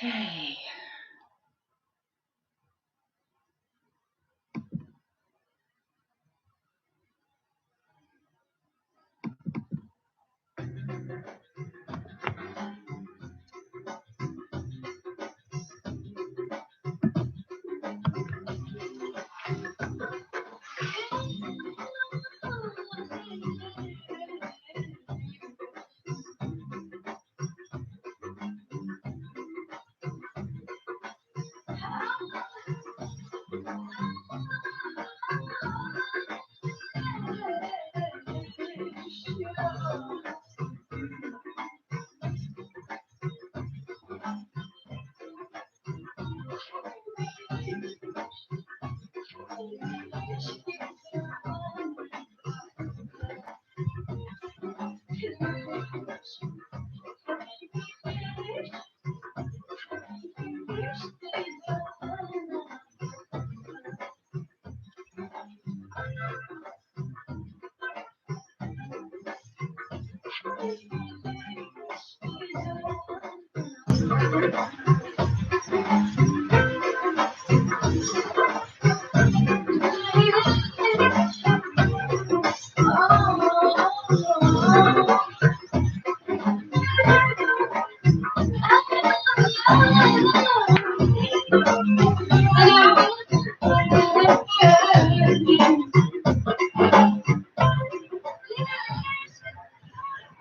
Okay.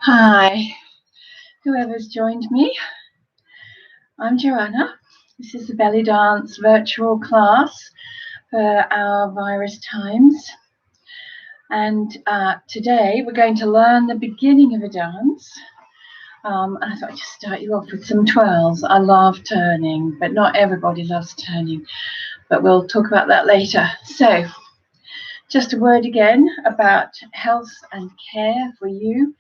Hi, whoever's joined me. I'm Joanna. This is the belly dance virtual class for our virus times. And today we're going to learn the beginning of a dance. And I thought I'd just start you off with some twirls. I love turning, but not everybody loves turning. But we'll talk about that later. So, just a word again about health and care for you.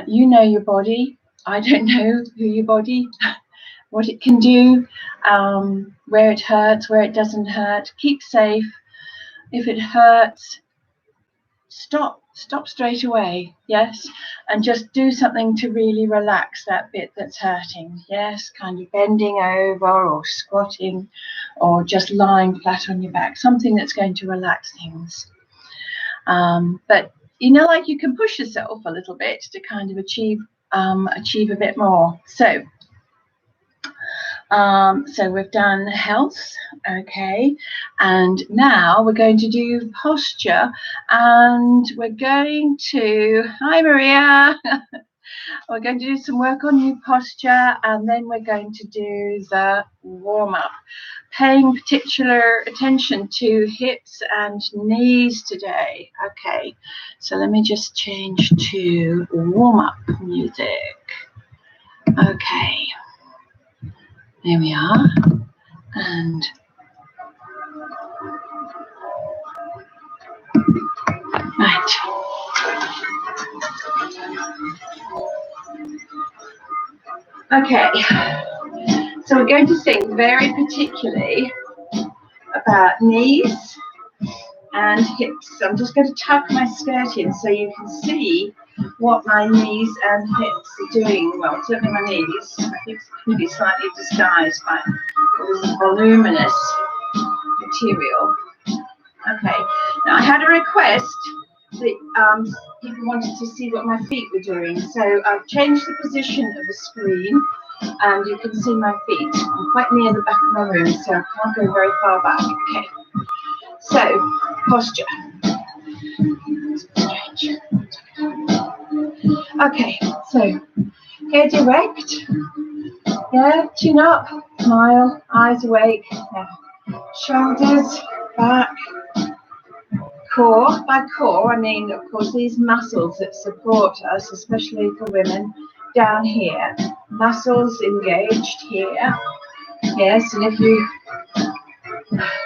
You know your body. I don't know your body, what it can do, where it hurts, where it doesn't hurt. Keep safe. If it hurts, stop straight away, yes, and just do something to really relax that bit that's hurting, yes, kind of bending over or squatting or just lying flat on your back, something that's going to relax things. But you know, like you can push yourself a little bit to kind of achieve a bit more. So we've done health, okay, and now we're going to do posture, and we're going to, hi Maria, we're going to do some work on your posture, and then we're going to do the warm-up, paying particular attention to hips and knees today. Okay, so let me just change to warm-up music. Okay. There we are, and right. Okay, so we're going to think very particularly about knees and hips. So I'm just going to tuck my skirt in so you can see what my knees and hips are doing. Well, certainly my knees. My hips can be slightly disguised by this voluminous material. Okay, now I had a request that people wanted to see what my feet were doing, so I've changed the position of the screen and you can see my feet. I'm quite near the back of my room, so I can't go very far back. Okay, so posture. Strange. Okay, so head erect, yeah, chin up, smile, eyes awake, yeah. Shoulders back. Core, by core I mean of course these muscles that support us, especially for women, down here, muscles engaged here, yes, and if you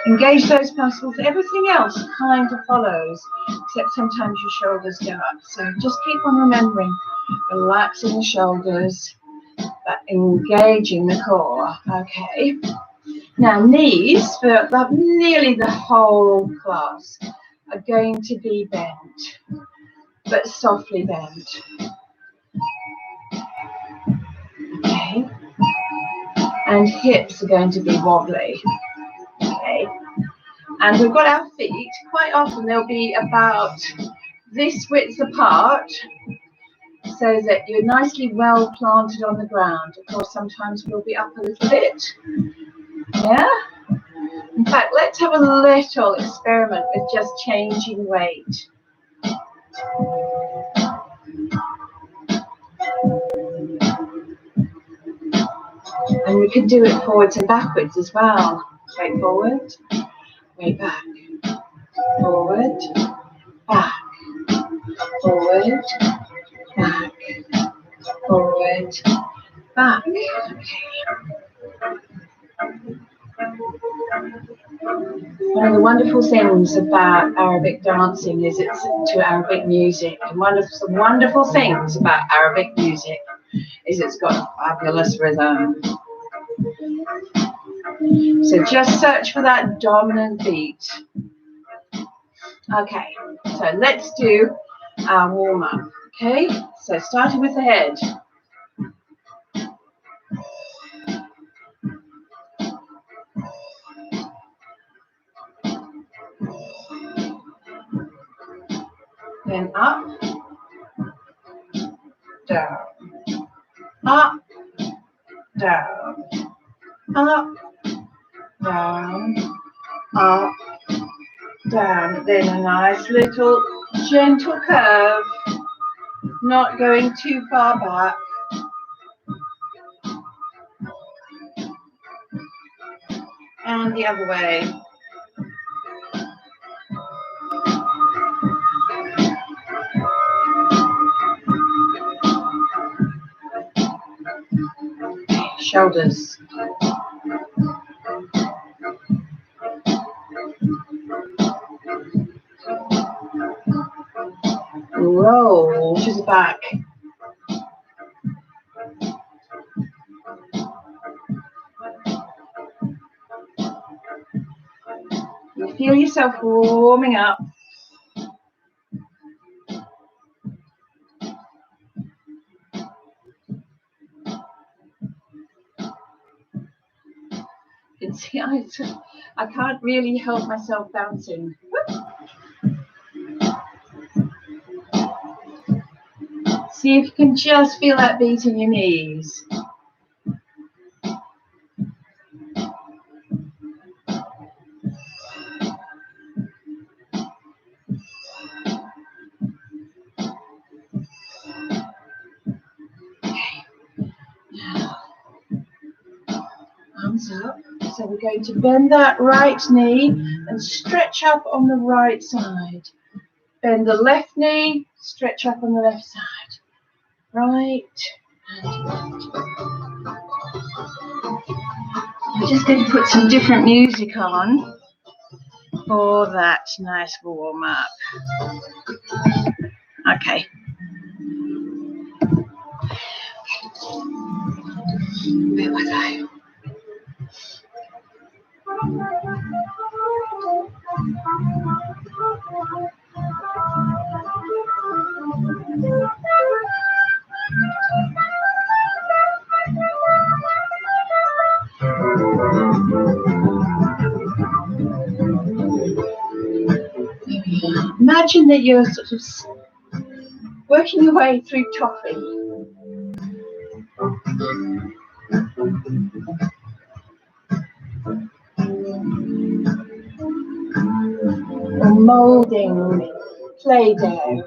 engage those muscles, everything else kind of follows, except sometimes your shoulders go up, so just keep on remembering, relaxing the shoulders, but engaging the core. Okay, now knees for nearly the whole class are going to be bent, but softly bent. Okay. and hips are going to be wobbly. Okay, and we've got our feet, quite often they'll be about this width apart, so that you're nicely well planted on the ground. Of course, sometimes we'll be up a little bit. Yeah? In fact, let's have a little experiment with just changing weight. And we can do it forwards and backwards as well. Straight forward, way back, forward, back, forward, back, forward, back. Okay. One of the wonderful things about Arabic dancing is it's to Arabic music. And one of the wonderful things about Arabic music is it's got a fabulous rhythm. So just search for that dominant beat. Okay, so let's do our warm-up. Okay, so starting with the head. Then up, down, up, down, up, down, up, down. Then a nice little gentle curve, not going too far back. And the other way. Shoulders. Roll to the back. You feel yourself warming up. You can see I can't really help myself bouncing. See if you can just feel that beat in your knees. Arms up. So we're going to bend that right knee and stretch up on the right side. Bend the left knee, stretch up on the left side. Right and left. We're just going to put some different music on for that nice warm up. Okay. Bit like that. Imagine that you're sort of working your way through toffee. Or moulding Play-Doh.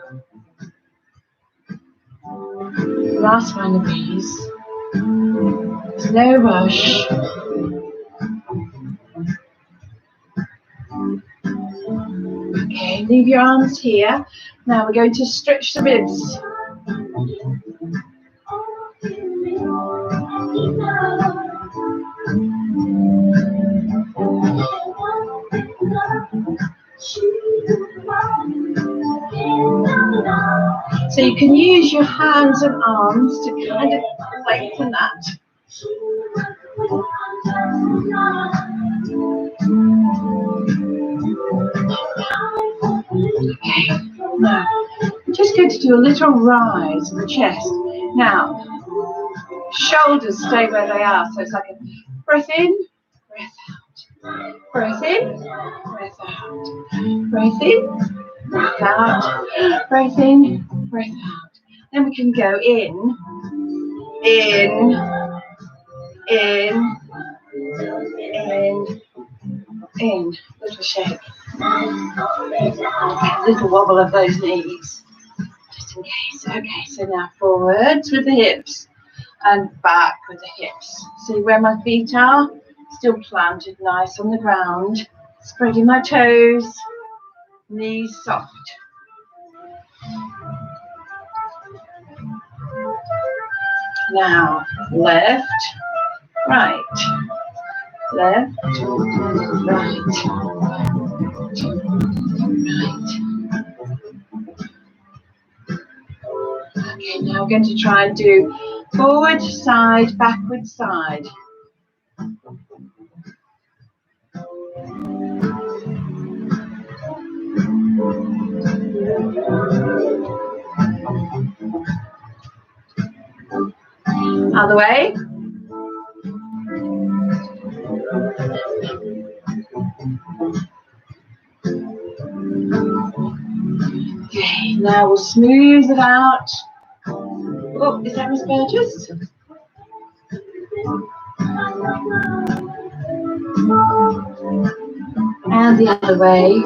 Last one of these. There's no rush. Okay, leave your arms here. Now we're going to stretch the ribs. So you can use your hands and arms to kind of lengthen that. Okay, now I'm just going to do a little rise of the chest. Now, shoulders stay where they are, so it's like breath in, breath out. Breath in, breath out. Breath in, breath out. Breath in, breath out. Then we can go in, in, little shake, little wobble of those knees, just in case. Okay, so now forwards with the hips and back with the hips. See where my feet are? Still planted nice on the ground, spreading my toes, knees soft. Now, left, right, left, right, right. Okay, now we're going to try and do forward, side, backward, side. Other way. Okay, now we'll smooth it out. Oh, is that Miss Burgess? And the other way.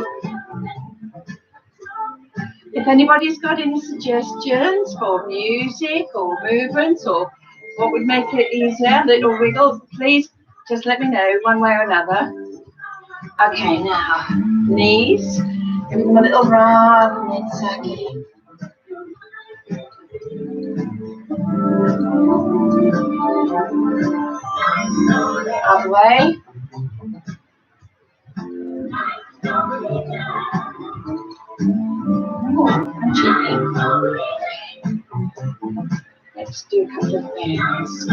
If anybody's got any suggestions for music or movements or what would make it easier, little wiggle, please just let me know one way or another. Okay, now knees, give them a little rub, mid-circuit. Other way. Let's do a couple of things.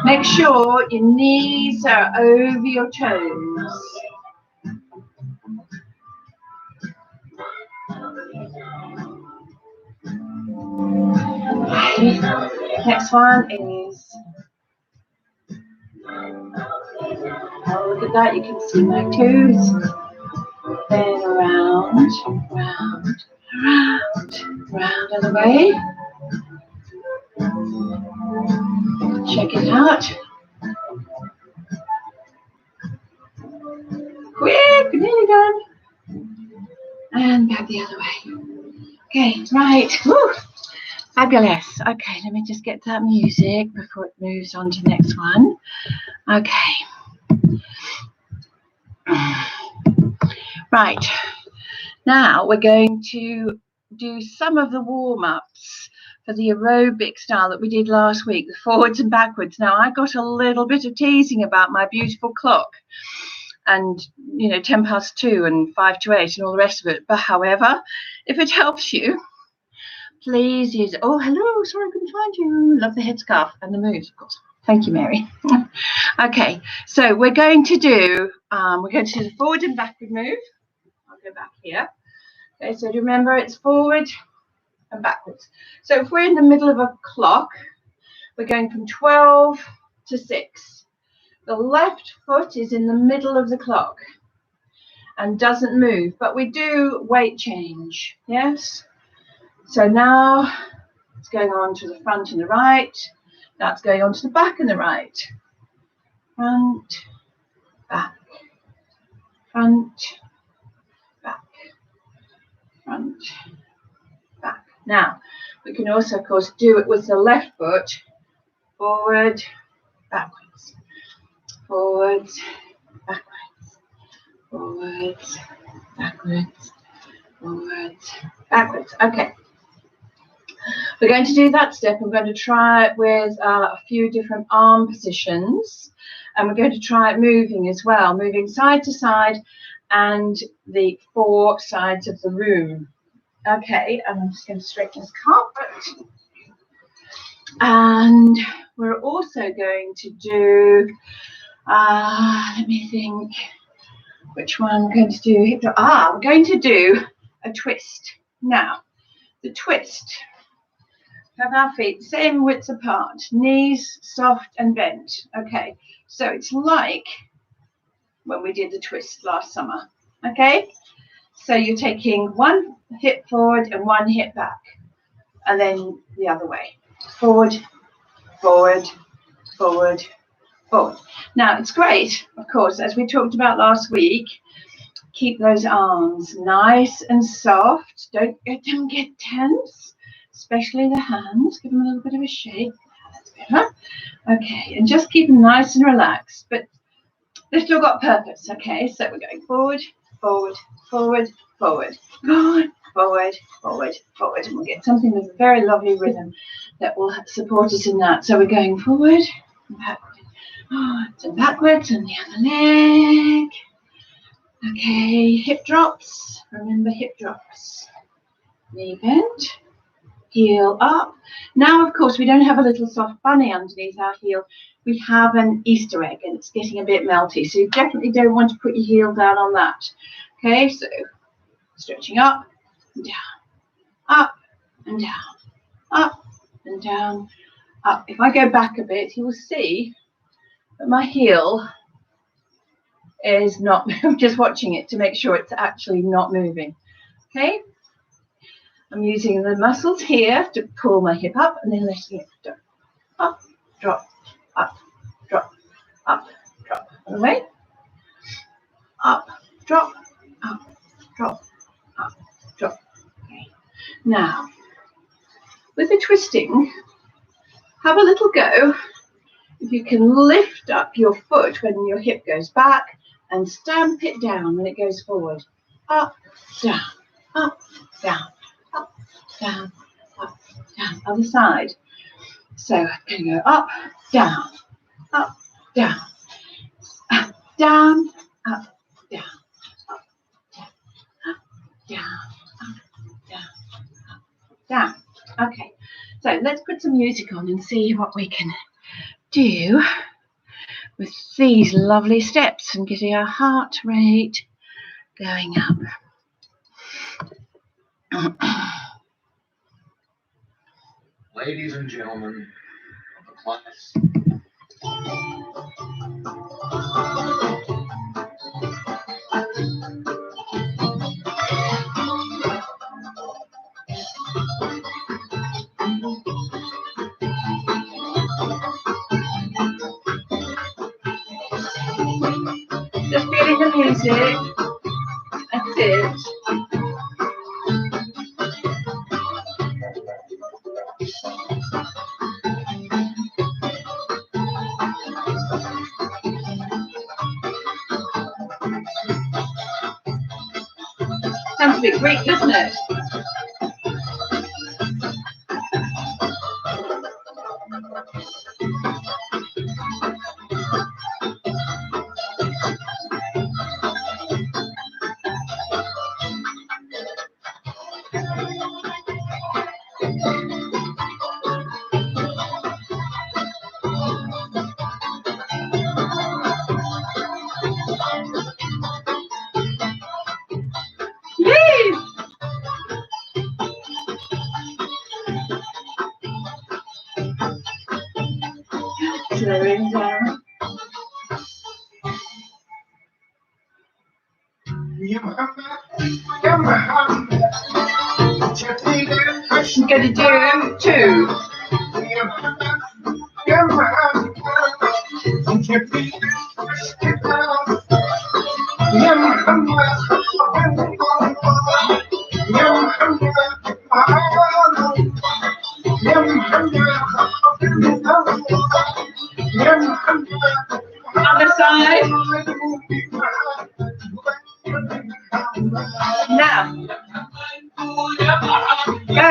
Make sure your knees are over your toes. Okay. Next one is, oh, look at that, you can see my toes. Then around, round, round, round other way. Check it out. Quick, nearly done. And back the other way. Okay, right. Woo. Fabulous. Okay, let me just get that music before it moves on to the next one. Okay. Right. Now we're going to do some of the warm-ups for the aerobic style that we did last week, the forwards and backwards. Now, I got a little bit of teasing about my beautiful clock and, 10 past 2 and 5 to 8 and all the rest of it. But however, if it helps you, please use it. Oh, hello, sorry I couldn't find you. Love the headscarf and the moves, of course. Thank you, Mary. Okay, so we're going to do the forward and backward move. I'll go back here. Okay, so remember it's forward and backwards. So if we're in the middle of a clock, we're going from 12 to 6. The left foot is in the middle of the clock and doesn't move, but we do weight change, yes? So now it's going on to the front and the right. That's going on to the back and the right. Front, back, front, back, front, back. Now, we can also, of course, do it with the left foot. Forward, backwards, forwards, backwards, forwards, backwards, forwards, backwards. Okay. We're going to do that step. I'm going to try it with a few different arm positions. And we're going to try it moving as well, moving side to side and the 4 sides of the room. Okay, I'm just going to straighten this carpet. And we're also going to do, let me think, which one I'm going to do. We're going to do a twist. Now, the twist. Have our feet same width apart, knees soft and bent. Okay, so it's like when we did the twist last summer. Okay, so you're taking one hip forward and one hip back, and then the other way. Forward, forward, forward, forward. Now it's great, of course, as we talked about last week. Keep those arms nice and soft. Don't get tense, especially the hands. Give them a little bit of a shake. That's better. Okay, and just keep them nice and relaxed, but they've still got purpose. Okay, so we're going forward, forward, forward, forward, forward, forward, forward, forward, and we'll get something with a very lovely rhythm that will support us in that. So we're going forward and backwards, and backwards, and the other leg. Okay, hip drops. Remember hip drops. Knee bent, heel up. Now, of course, we don't have a little soft bunny underneath our heel. We have an Easter egg, and it's getting a bit melty. So you definitely don't want to put your heel down on that. Okay, so stretching up and down, up and down, up and down, up. If I go back a bit, you will see that my heel is not, I'm just watching it to make sure it's actually not moving. Okay, I'm using the muscles here to pull my hip up and then letting it go. Up, drop, up, drop, up, drop. Other way. Up, drop, up, drop, up, drop. Okay. Now, with the twisting, have a little go. If you can lift up your foot when your hip goes back and stamp it down when it goes forward. Up, down, up, down, up, down, up, down. Other side. So I'm going to go up, down, up, down, up, down, up, down, up, down, up, down, up, down. Okay, so let's put some music on and see what we can do with these lovely steps and getting our heart rate going up. Ladies and gentlemen of the class, just feeling the music. That's it. Sounds a bit Greek, doesn't it? Yay! Slowing down. I'm going to do two. Other side. Now, go.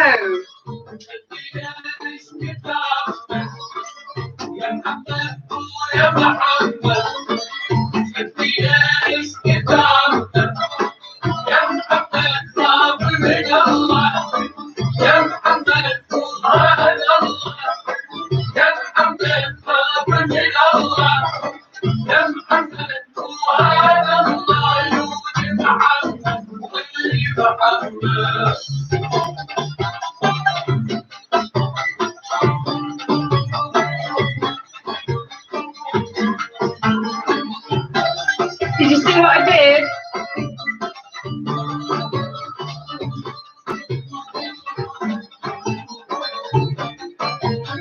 in.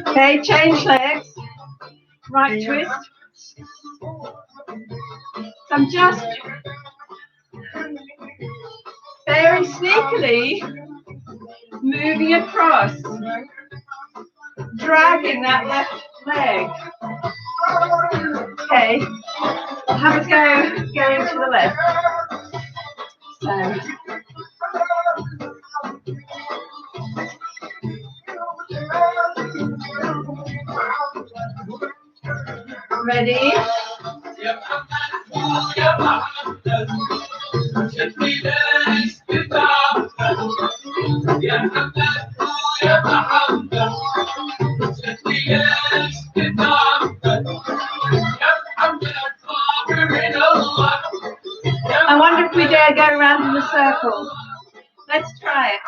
Okay, change legs. Right twist. So I'm just very sneakily moving across, dragging that left leg. Okay, have a go going to the left. So, ready? I wonder if we dare go around in a circle. Let's try it.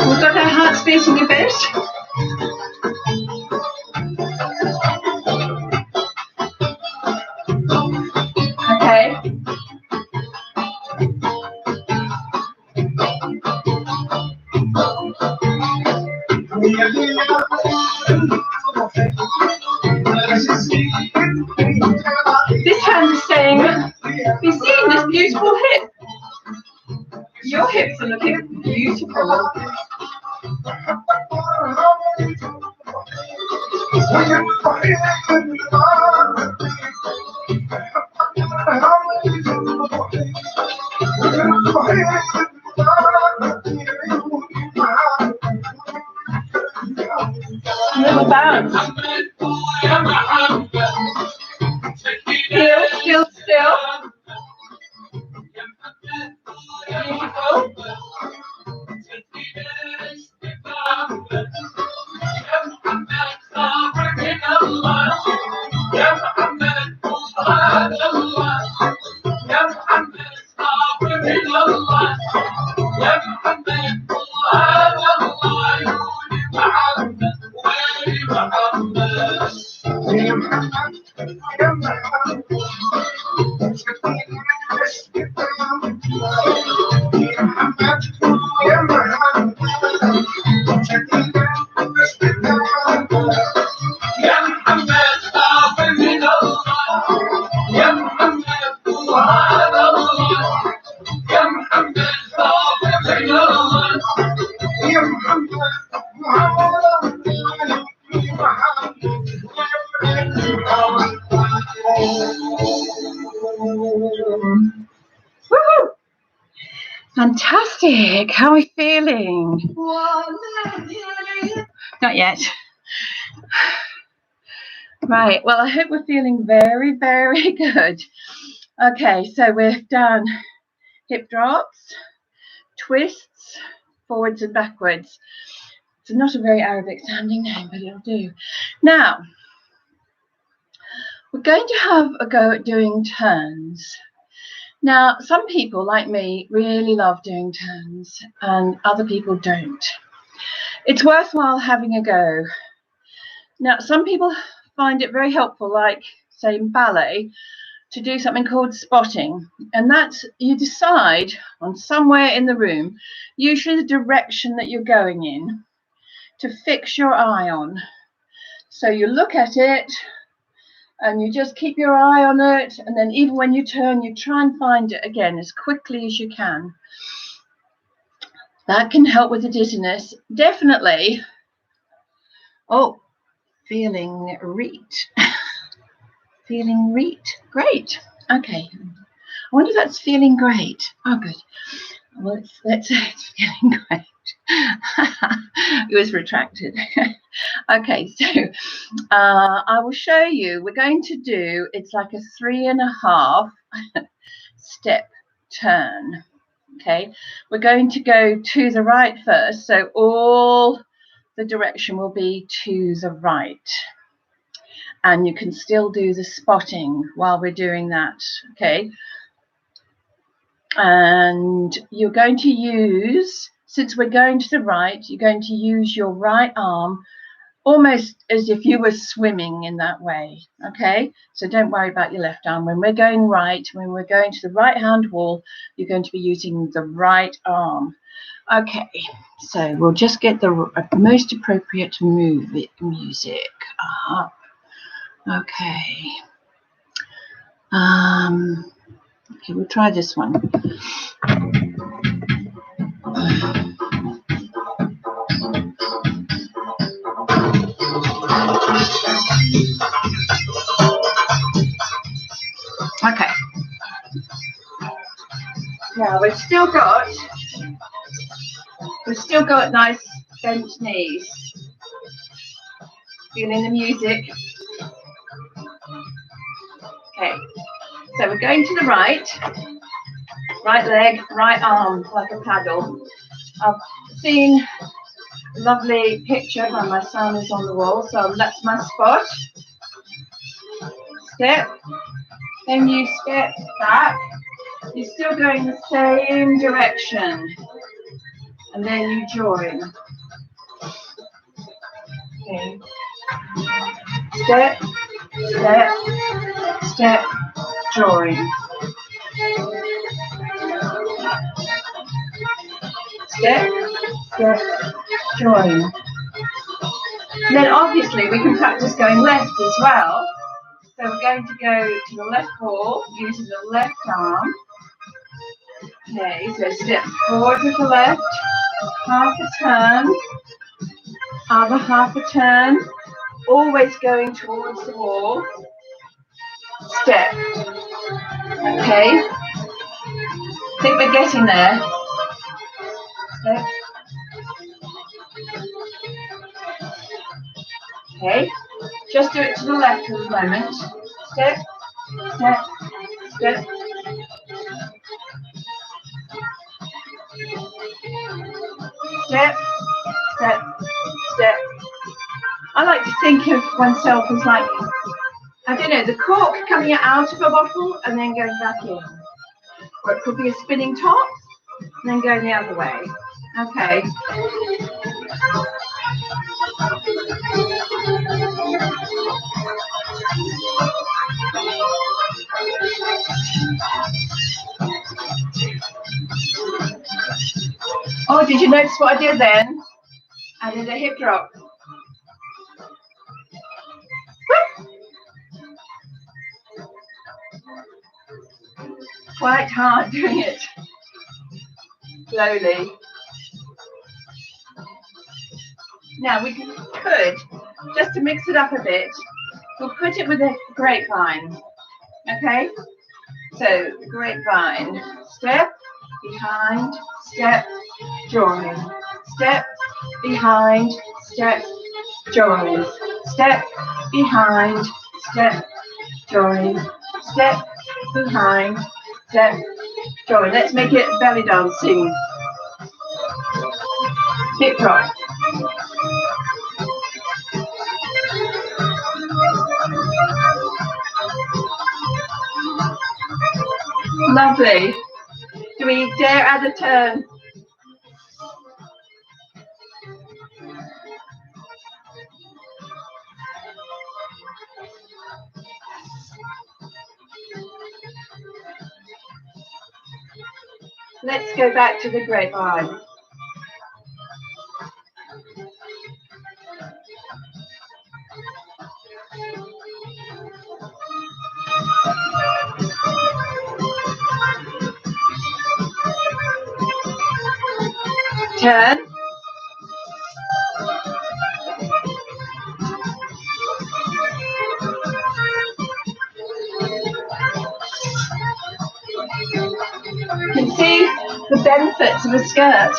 We've got our hearts beating a bit. Okay. This hand is saying, you've seen this beautiful hip. Your hips are looking beautiful. Little bounce. Still. Beautiful. Woohoo! Fantastic. How are we feeling? Not yet. Right. Well, I hope we're feeling very, very good. Okay, so we've done hip drops, twists, forwards and backwards. It's not a very Arabic sounding name, but it'll do. Now, we're going to have a go at doing turns. Now, some people, like me, really love doing turns, and other people don't. It's worthwhile having a go. Now, some people find it very helpful, like, say, in ballet, to do something called spotting. And that's, you decide on somewhere in the room, usually the direction that you're going in, to fix your eye on. So you look at it, and you just keep your eye on it, and then even when you turn, you try and find it again as quickly as you can. That can help with the dizziness. Definitely. Oh, feeling reet. Feeling reet. Great. Okay. I wonder if that's feeling great. Oh, good. Well, let's say it's feeling great. It was retracted. Okay, so I will show you. We're going to do, it's like a 3.5 step turn. Okay, we're going to go to the right first, so all the direction will be to the right, and you can still do the spotting while we're doing that. Okay, And you're going to use, since we're going to the right, you're going to use your right arm almost as if you were swimming in that way. Okay, so don't worry about your left arm. When we're going right, when we're going to the right hand wall, you're going to be using the right arm. Okay, so we'll just get the most appropriate music up. Okay. Okay, we'll try this one. Okay. Now we've still got nice bent knees. Feeling the music. Okay. So we're going to the right leg, right arm, like a paddle. I've seen a lovely picture when my son is on the wall, so that's my spot. Step, then you step back. You're still going the same direction, and then you join. Okay. Step, step, step, join. Step, step, join. And then obviously we can practice going left as well. So we're going to go to the left wall using the left arm. Okay, so step forward with the left, half a turn, other half a turn, always going towards the wall. Step. Okay. I think we're getting there. Step. Okay. Just do it to the left for the moment. Step, step, step. Step, step, step. I like to think of oneself as like, I don't know, the cork coming out of a bottle and then going back in. Or it could be a spinning top and then going the other way. Okay. Oh, did you notice what I did then? I did a hip drop. Quite hard doing it slowly. Now we could, just to mix it up a bit, we'll put it with a grapevine. Okay? So grapevine, step, behind, step, join. Step, behind, step, join. Step, behind, step, join. Step, behind, step, join. Let's make it belly dancing. Hip drop. Lovely. Do we dare add a turn? Let's go back to the grapevine. Turn. You can see the benefits of a skirt.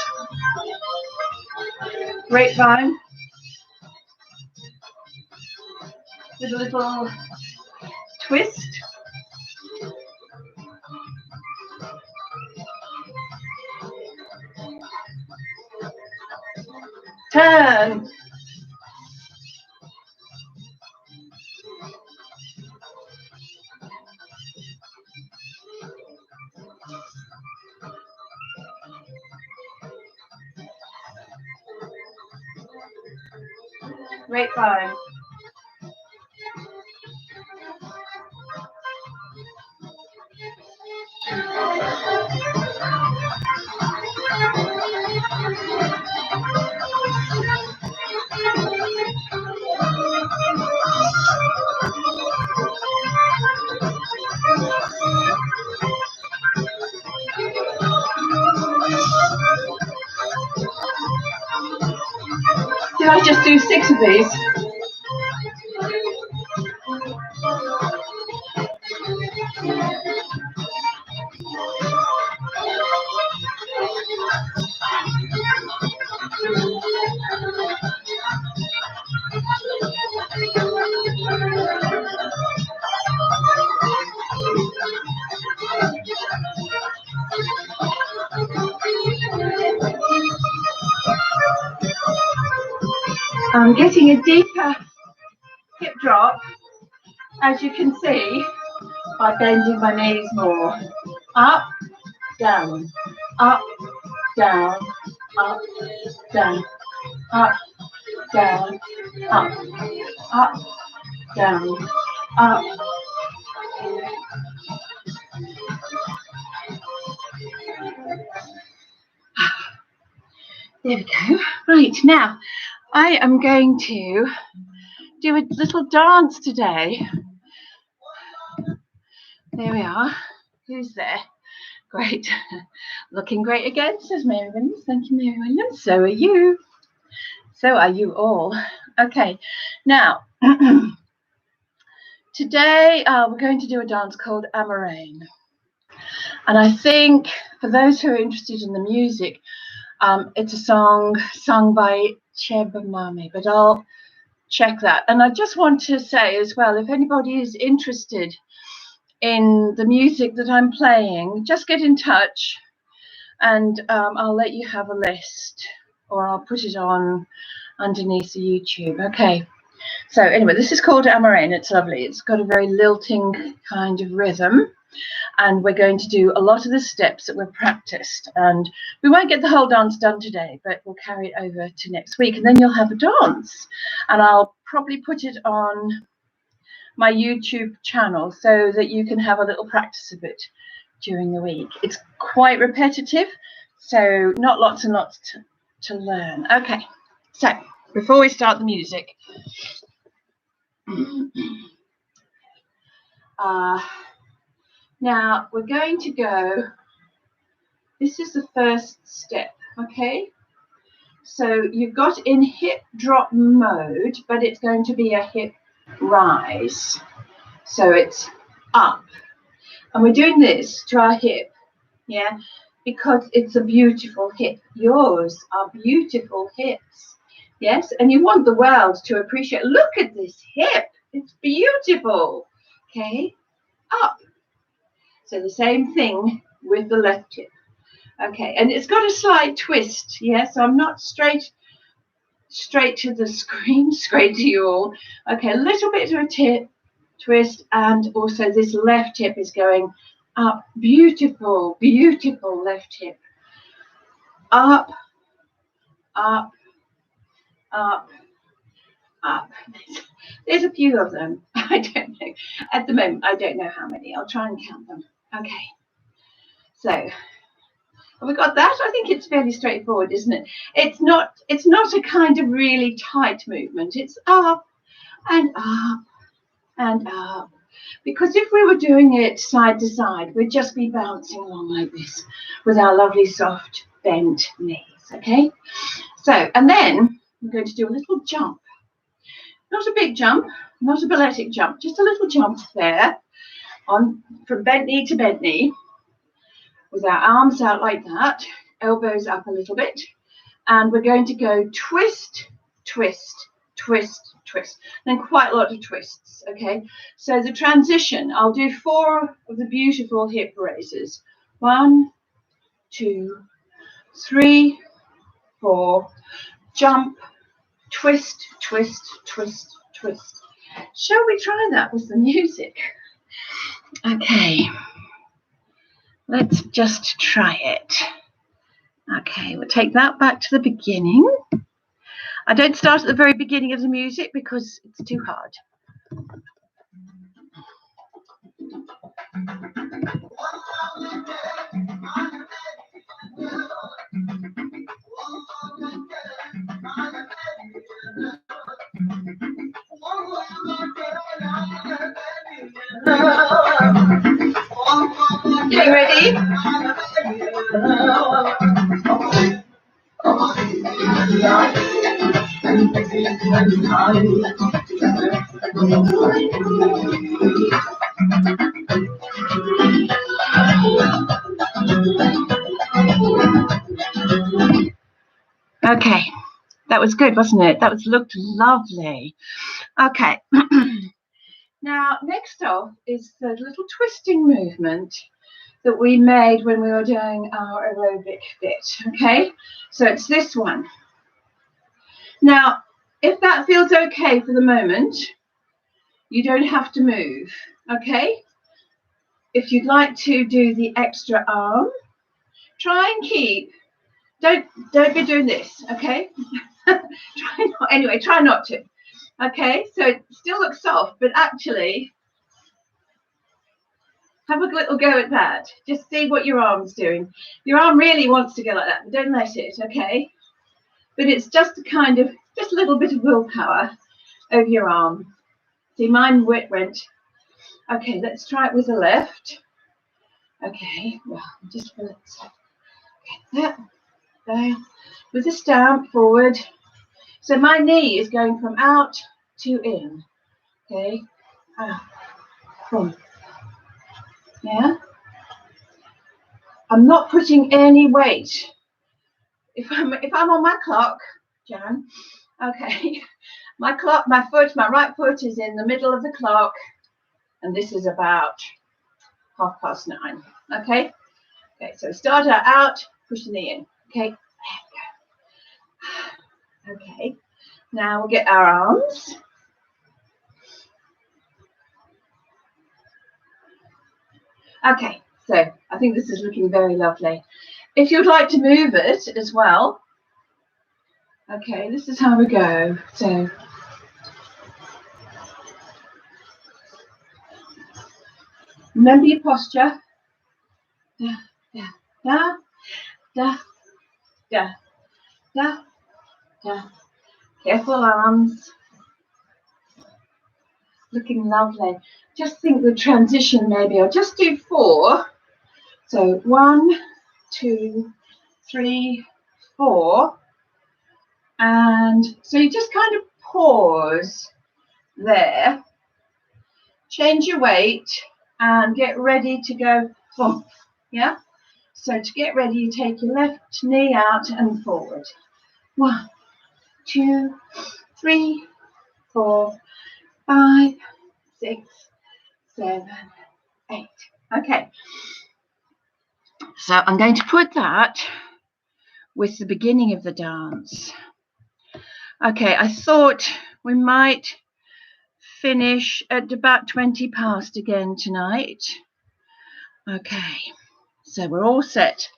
Grapevine. With a little twist. Turn. Grapevine. Did I just do 6 of these? I'm getting a deeper hip drop, as you can see, by bending my knees more. Up, down, up, down, up, down, up, down, up, up, down, up. There we go. Right, now I am going to do a little dance today. There we are. Who's there? Great. Looking great again, says Mary Williams. Thank you, Mary Williams. So are you. So are you all. Okay, now today we're going to do a dance called Amarain. And I think for those who are interested in the music, it's a song sung by Chebamame, but I'll check that. And I just want to say as well, if anybody is interested in the music that I'm playing, just get in touch and I'll let you have a list, or I'll put it on underneath the YouTube. Okay, so anyway, this is called Amarain. It's lovely. It's got a very lilting kind of rhythm, and we're going to do a lot of the steps that we've practiced, and we won't get the whole dance done today, but we'll carry it over to next week, and then you'll have a dance, and I'll probably put it on my YouTube channel so that you can have a little practice of it during the week. It's quite repetitive, so not lots and lots to learn. Okay, so before we start the music, now we're going to go, this is the first step, okay? So you've got in hip drop mode, but it's going to be a hip rise. So it's up. And we're doing this to our hip, yeah, because it's a beautiful hip. Yours are beautiful hips, yes? And you want the world to appreciate, look at this hip. It's beautiful, okay? Up. So the same thing with the left hip. Okay, and it's got a slight twist, yeah, so I'm not straight to the screen, straight to you all. Okay, a little bit of a twist, and also this left hip is going up. Beautiful, beautiful left hip. Up, up, up, up. There's a few of them. I don't know. At the moment, I don't know how many. I'll try and count them. Okay. So, have we got that? I think it's fairly straightforward, isn't it? It's not a kind of really tight movement. It's up and up and up. Because if we were doing it side to side, we'd just be bouncing along like this with our lovely soft bent knees, okay? So, and then I'm going to do a little jump. Not a big jump, not a balletic jump, just a little jump there on from bent knee to bent knee with our arms out like that, elbows up a little bit, and we're going to go twist, twist, twist, twist, then quite a lot of twists, okay? So the transition, I'll do 4 of the beautiful hip raises. 1, 2, 3, 4, jump, twist, twist, twist, twist. Shall we try that with the music? Okay, let's just try it. Okay, we'll take that back to the beginning. I don't start at the very beginning of the music because it's too hard. You ready? Okay, that was good, wasn't it? That looked lovely. Okay. Now, next off is the little twisting movement that we made when we were doing our aerobic bit. Okay, so it's this one. Now, if that feels okay for the moment, you don't have to move. Okay, if you'd like to do the extra arm, try and keep. Don't be doing this. Okay. Try not to. Okay, so it still looks soft, but actually have a little go at that. Just see what your arm's doing. Your arm really wants to go like that, but don't let it, okay? But it's just just a little bit of willpower over your arm. See, mine went. Okay, let's try it with the left. Okay, well, just let's get that there with a stamp forward. So my knee is going from out to in. Okay, from. Yeah, I'm not putting any weight. If I'm on my clock, Jan, okay, my right foot is in the middle of the clock, and this is about 9:30. Okay, so start out, push the knee in. Okay, okay. Now we'll get our arms. Okay, so I think this is looking very lovely. If you'd like to move it as well, okay, this is how we go. So remember your posture. Da, da, da, da, da, da, da. Careful arms. Looking lovely. Just think the transition maybe. I'll just do 4. So 1, 2, 3, 4. And so you just kind of pause there. Change your weight and get ready to go bump. Yeah? So to get ready, you take your left knee out and forward. 1, 2, 3, 4, 5, 6, 7, 8. Okay. So I'm going to put that with the beginning of the dance. Okay, I thought we might finish at about 20 past again tonight. Okay, so we're all set.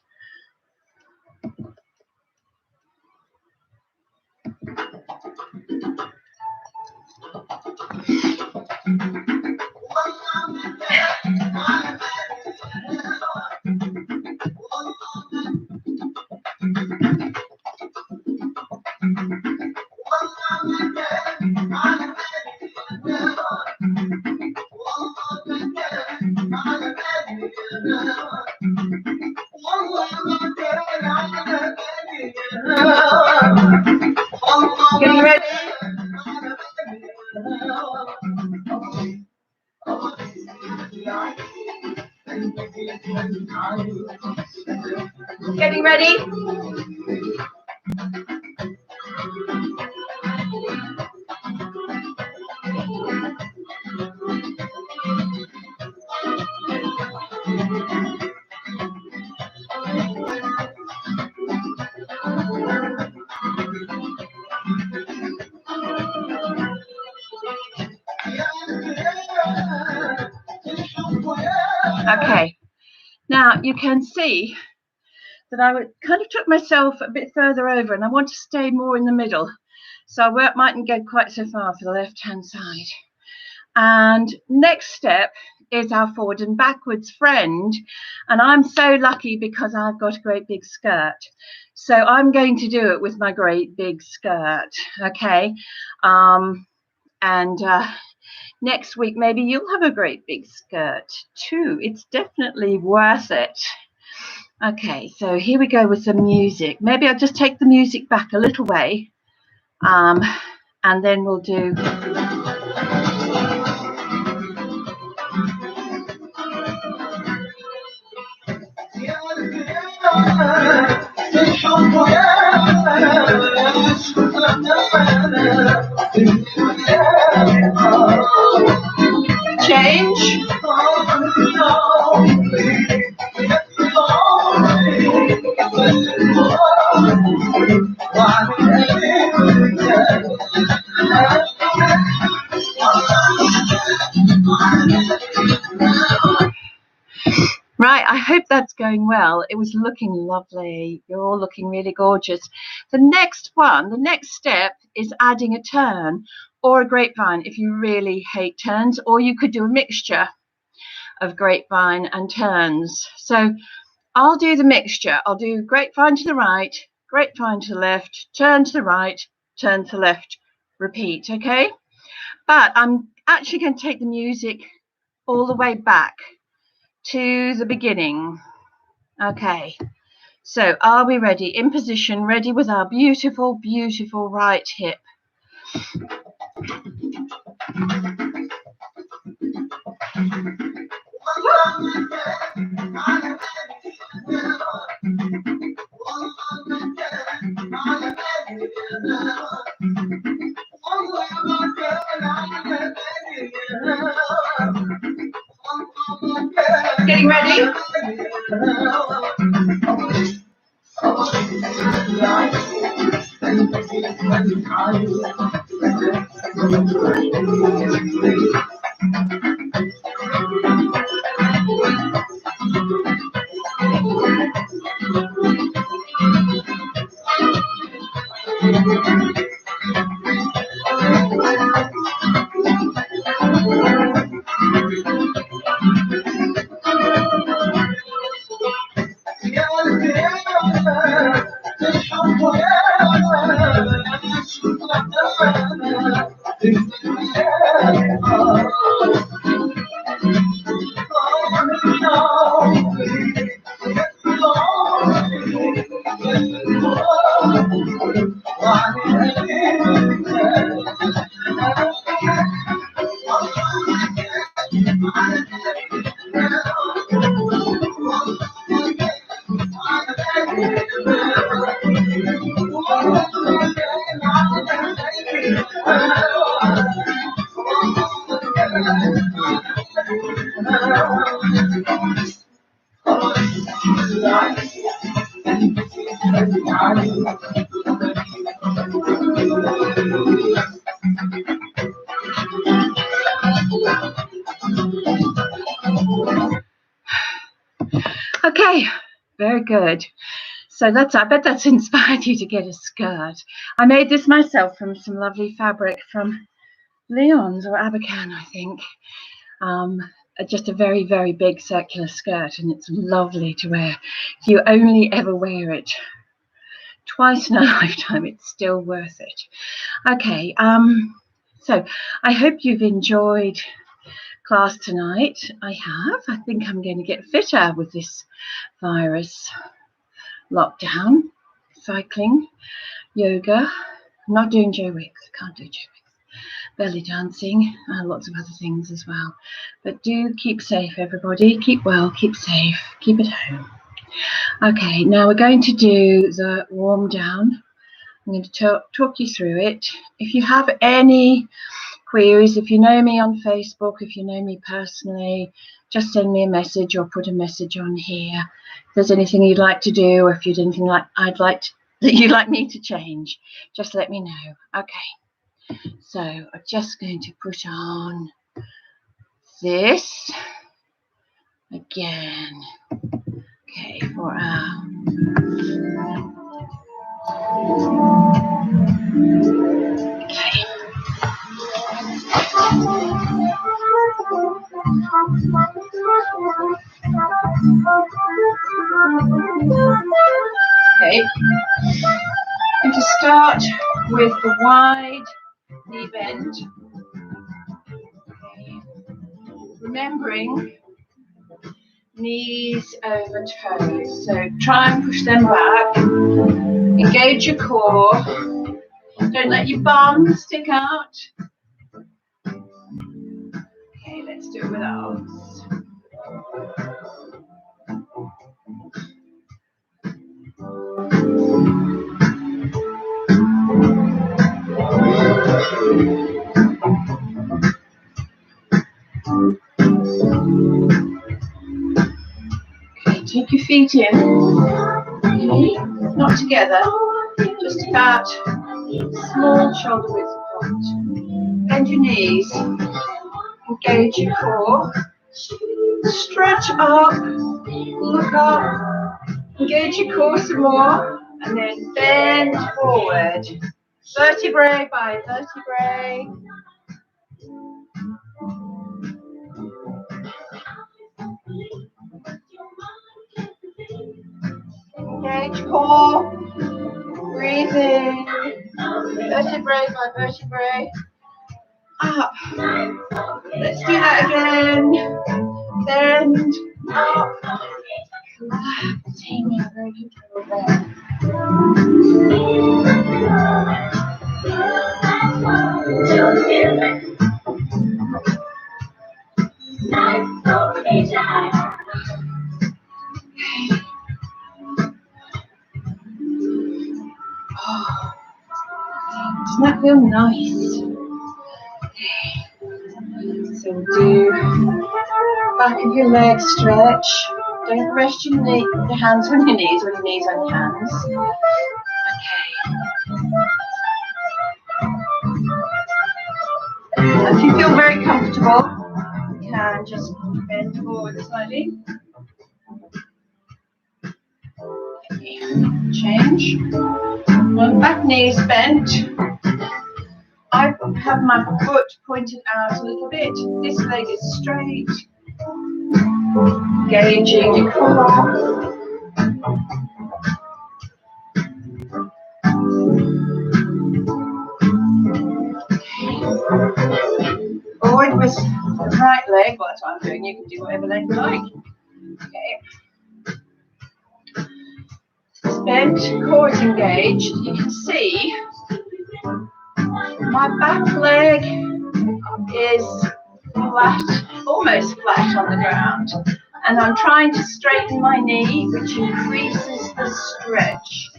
Getting ready? Getting ready? Okay, now you can see that I kind of took myself a bit further over and I want to stay more in the middle. So I mightn't go quite so far for the left-hand side. And next step is our forward and backwards friend. And I'm so lucky because I've got a great big skirt. So I'm going to do it with my great big skirt, okay? Next week, maybe you'll have a great big skirt too. It's definitely worth it. Okay, so here we go with the music. Maybe I'll just take the music back a little way, and then we'll do... Change. Right, I hope that's going well. It was looking lovely. You're all looking really gorgeous. The next step is adding a turn or a grapevine if you really hate turns, or you could do a mixture of grapevine and turns. So I'll do the mixture. I'll do grapevine to the right, grapevine to the left, turn to the right, turn to the left, repeat, okay? But I'm actually going to take the music all the way back to the beginning. Okay, so are we ready? In position, ready with our beautiful, beautiful right hip. Getting ready? Okay, very good. So I bet that's inspired you to get a skirt. I made this myself from some lovely fabric from Leon's or Abercan, I think. Just a very, very big circular skirt, and it's lovely to wear. If you only ever wear it twice in a lifetime, it's still worth it. Okay, so I hope you've enjoyed class tonight. I have. I think I'm going to get fitter with this virus lockdown. Cycling, yoga. I'm not doing Joe Wicks. I can't do Joe Wicks. Belly dancing, lots of other things as well. But do keep safe, everybody. Keep well, keep safe, keep at home. Okay, now we're going to do the warm down. I'm going to talk you through it. If you have any queries, if you know me on Facebook, if you know me personally, just send me a message or put a message on here. If there's anything you'd like to do, or if you'd anything that you'd like me to change, just let me know. Okay, so I'm just going to put on this again. Okay, for our Okay. And to start with the wide knee bend. Okay. Remembering knees over toes. So try and push them back. Engage your core. Don't let your bum stick out. Okay, let's do it with arms. Okay, take your feet in. Okay, not together, just about small shoulder width apart. Bend your knees. Engage your core. Stretch up. Look up. Engage your core some more. And then bend forward. Vertebrae by vertebrae. Engage core. Breathe in. Vertebrae by vertebrae. Up. Let's do that again. Bend up. Collapsing very control there. Doesn't that feel nice? So we'll do back of your leg stretch. Don't rest your hands on your knees or your knees on your hands. Okay. If you feel very comfortable, you can just bend forward slightly. Okay. Change. One back knee is bent. I have my foot pointed out a little bit. This leg is straight. Engaging your core. Forward with the right leg. Well, that's what I'm doing. You can do whatever leg you like. Okay. Bent, core is engaged. You can see my back leg is flat, almost flat on the ground. And I'm trying to straighten my knee, which increases the stretch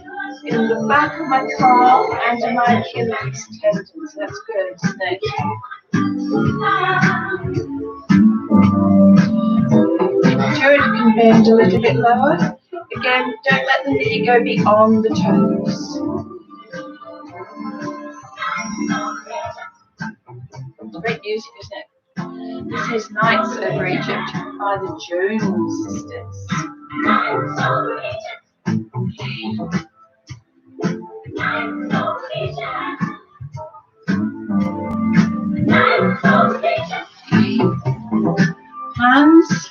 in the back of my calf and in my Achilles tendons. That's good, isn't it? Sure, you can bend a little bit lower. Again, don't let the knee go beyond the toes. Great music, isn't it? This is Nights Over Egypt by the Jones Sisters. Hands.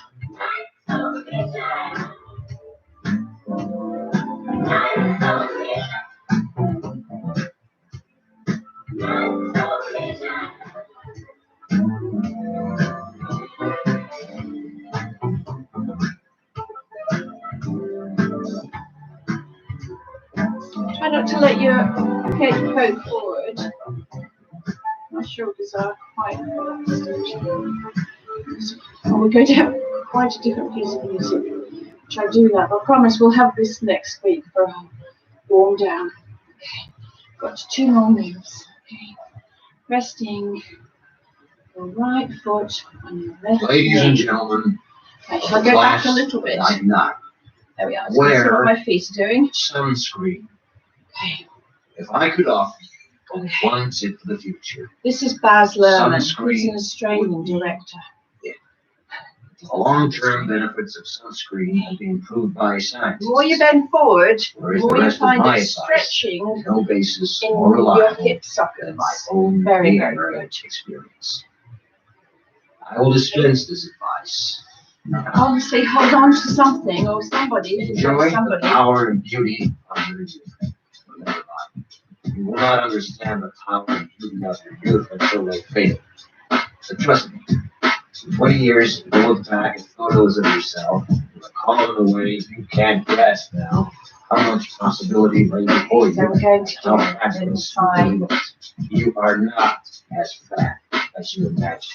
Try not to let your head poke forward. My shoulders are quite relaxed actually. And we're going to have quite a different piece of music, which I do love. I promise we'll have this next week for a warm down. Okay, got 2 more moves. Okay, resting your right foot on your left knee. Ladies and gentlemen, Okay, shall I go back a little bit? I'm not. There we are. So see what my feet are doing. Sunscreen. Okay. If I could offer you one tip for the future. This is Baz Luhrmann. Sunscreen He's an Australian director. Yeah. The long-term benefits of sunscreen have been proved by scientists. The more you bend forward, the Whereas the more you rest of find my it advice stretching no basis in more your reliable hip than sockets. my own Very, very VMware good. experience. I will dispense this advice. Now, Obviously, hold on to something or somebody. enjoy Somebody. the power and beauty of your youth. Remember, you will not understand the power and beauty of your youth until they fade. So trust me, in 20 years, you will look back at photos of yourself and recall in a way you can't grasp now how much possibility lay before you. So we're going to How do it fabulous inside. you looked. You are not as fat as you imagine.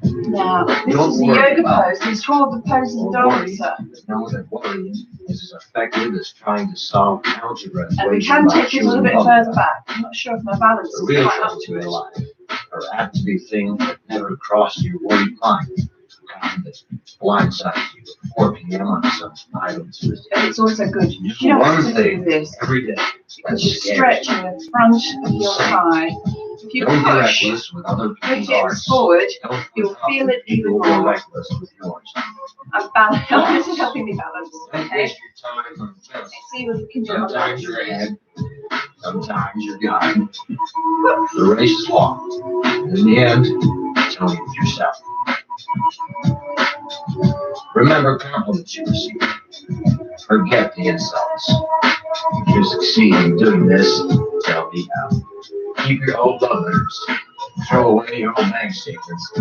Now, this Don't is the worry yoga about pose. It's called the posing Don't worry. dancer. Know that worrying is as effective as trying to solve algebra And we equation can by take it a little chewing bit bubble further gum. back. I'm not sure if my balance The is real quite up troubles to in it. life are apt to be things that never crossed your worried mind. And that blindsided you at 4 p.m. on some idle Tuesday. But it's also good. You You don't have one to do thing this every day. because you're stretching the front of your thigh. If you Don't be push reckless with other your people's hips arts. forward, Don't you'll put feel other it even people who are more. reckless with yours. This is helping me balance. Don't Okay. waste your time on Let's just. see what we can do. Sometimes you're ahead, sometimes you're behind. The race is long. In the end, it's only with yourself. Remember compliments you receive. Forget the insults. If you succeed in doing this, tell me how. Keep your old love letters. Throw away your old bank statements.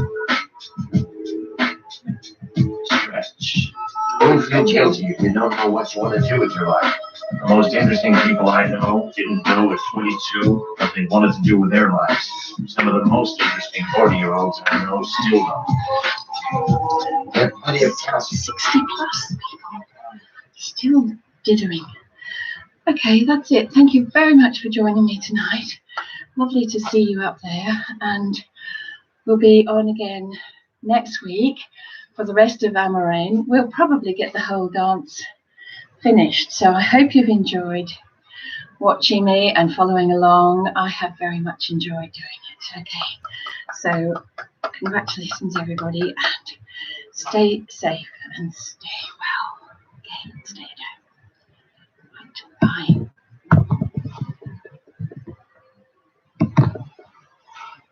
Stretch. Don't feel guilty if you don't know what you want to do with your life. The most interesting people I know didn't know at 22 what they wanted to do with their lives. Some of the most interesting 40-year-olds I know still don't. There are plenty of calcium. 60 plus people still dithering. Okay, that's it. Thank you very much for joining me tonight. Lovely to see you up there, and we'll be on again next week for the rest of Amorain. We'll probably get the whole dance finished, so I hope you've enjoyed watching me and following along. I have very much enjoyed doing it. Okay, so congratulations everybody, and stay safe and stay well. Okay, stay at home. Right, bye.